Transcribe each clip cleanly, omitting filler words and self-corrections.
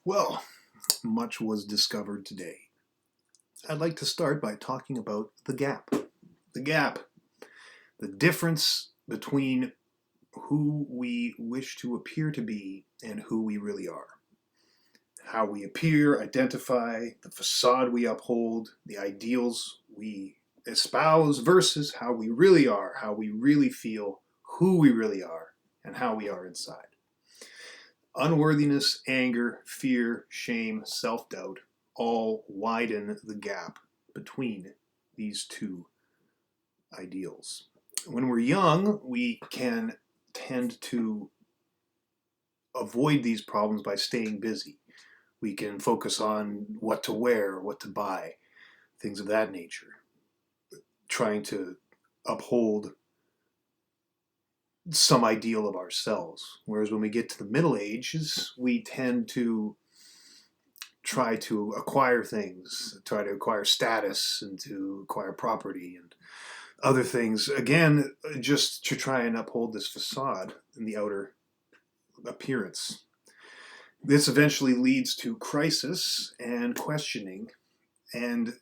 Well, much was discovered today. I'd like to start by talking about the gap. The gap, the difference between who we wish to appear to be and who we really are. How we appear, identify, the facade we uphold, the ideals we espouse versus how we really are, how we really feel, who we really are, and how we are inside. Unworthiness, anger, fear, shame, self-doubt all widen the gap between these two ideals. When we're young, we can tend to avoid these problems by staying busy. We can focus on what to wear, what to buy, things of that nature, trying to uphold some ideal of ourselves. Whereas when we get to the Middle Ages, we tend to try to acquire things, try to acquire status and to acquire property and other things, again, just to try and uphold this facade in the outer appearance. This eventually leads to crisis and questioning, and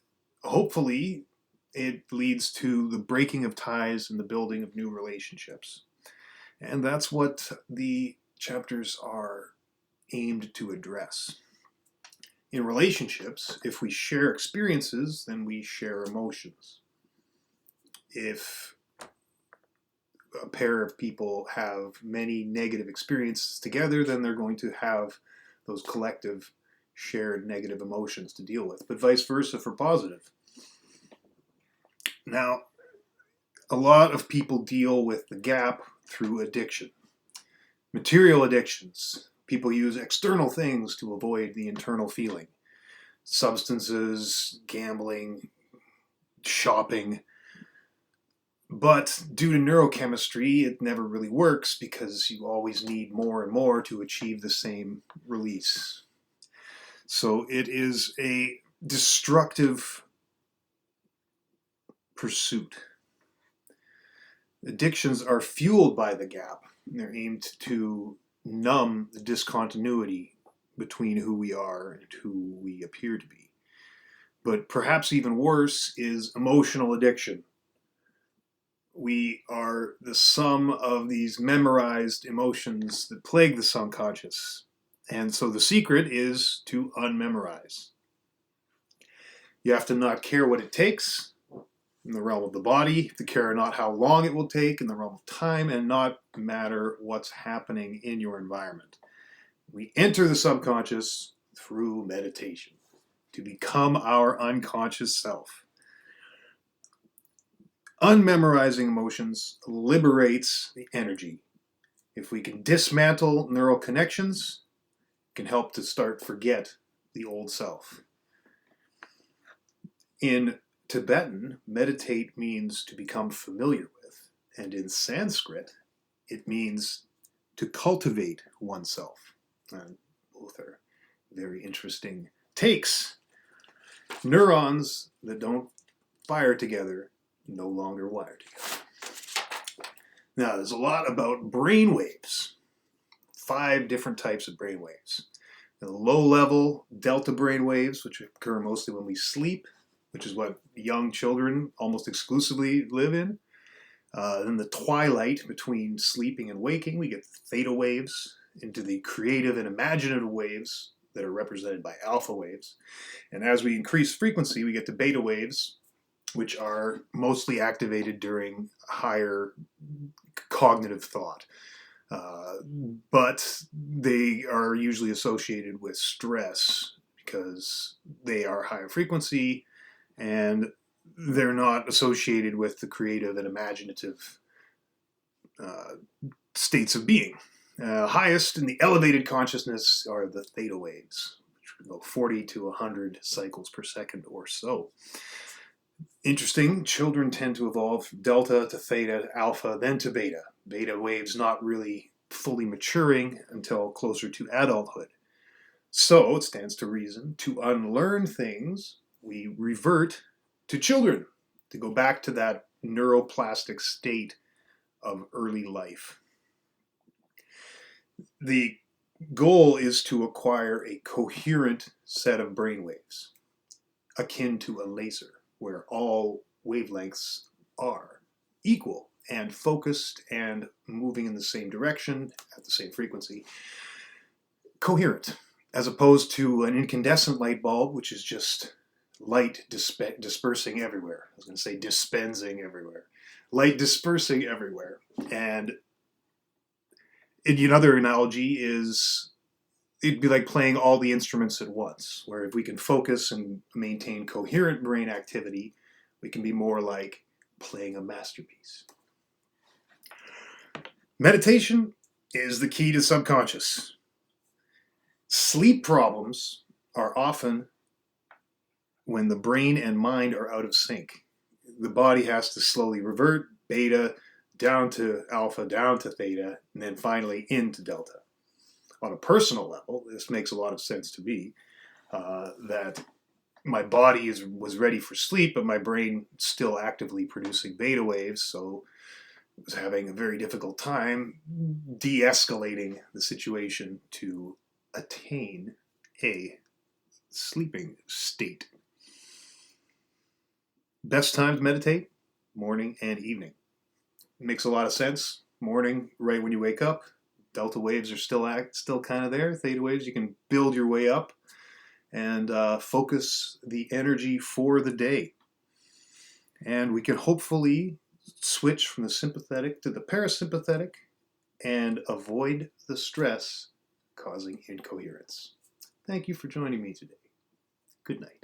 hopefully it leads to the breaking of ties and the building of new relationships. And that's what the chapters are aimed to address. In relationships, if we share experiences, then we share emotions. If a pair of people have many negative experiences together, then they're going to have those collective shared negative emotions to deal with, but vice versa for positive. Now, a lot of people deal with the gap through addiction. Material addictions. People use external things to avoid the internal feeling. Substances, gambling, shopping. But due to neurochemistry, it never really works because you always need more and more to achieve the same release. So it is a destructive pursuit. Addictions are fueled by the gap. They're aimed to numb the discontinuity between who we are and who we appear to be. But perhaps even worse is emotional addiction. We are the sum of these memorized emotions that plague the subconscious. And so the secret is to unmemorize. You have to not care what it takes in the realm of the body, to care not how long it will take in the realm of time, and not matter what's happening in your environment. We enter the subconscious through meditation to become our unconscious self. Unmemorizing emotions liberates the energy. If we can dismantle neural connections, it can help to start forget the old self. In Tibetan, meditate means to become familiar with, and in Sanskrit, it means to cultivate oneself. And both are very interesting takes. Neurons that don't fire together no longer wire together. Now, there's a lot about brain waves. 5 different types of brain waves. The low-level delta brain waves, which occur mostly when we sleep, which is what young children almost exclusively live in. Then the twilight between sleeping and waking, we get theta waves, into the creative and imaginative waves that are represented by alpha waves. And as we increase frequency, we get to beta waves, which are mostly activated during higher cognitive thought. But they are usually associated with stress because they are higher frequency and they're not associated with the creative and imaginative states of being. Highest in the elevated consciousness are the theta waves, which go 40 to 100 cycles per second or so. Interesting, children tend to evolve from delta to theta, alpha, then to beta. Beta waves not really fully maturing until closer to adulthood. So it stands to reason, to unlearn things, we revert to children, to go back to that neuroplastic state of early life. The goal is to acquire a coherent set of brain waves, akin to a laser, where all wavelengths are equal and focused and moving in the same direction at the same frequency. Coherent, as opposed to an incandescent light bulb, which is just light dispersing everywhere. I was going to say dispensing everywhere. Light dispersing everywhere. And another analogy is it'd be like playing all the instruments at once, where if we can focus and maintain coherent brain activity, we can be more like playing a masterpiece. Meditation is the key to subconscious. Sleep problems are often when the brain and mind are out of sync. The body has to slowly revert beta down to alpha, down to theta, and then finally into delta. On a personal level, this makes a lot of sense to me, that my body was ready for sleep, but my brain still actively producing beta waves, so I was having a very difficult time de-escalating the situation to attain a sleeping state. Best time to meditate, morning and evening. It makes a lot of sense. Morning, right when you wake up, delta waves are still kind of there. Theta waves, you can build your way up and focus the energy for the day. And we can hopefully switch from the sympathetic to the parasympathetic and avoid the stress causing incoherence. Thank you for joining me today. Good night.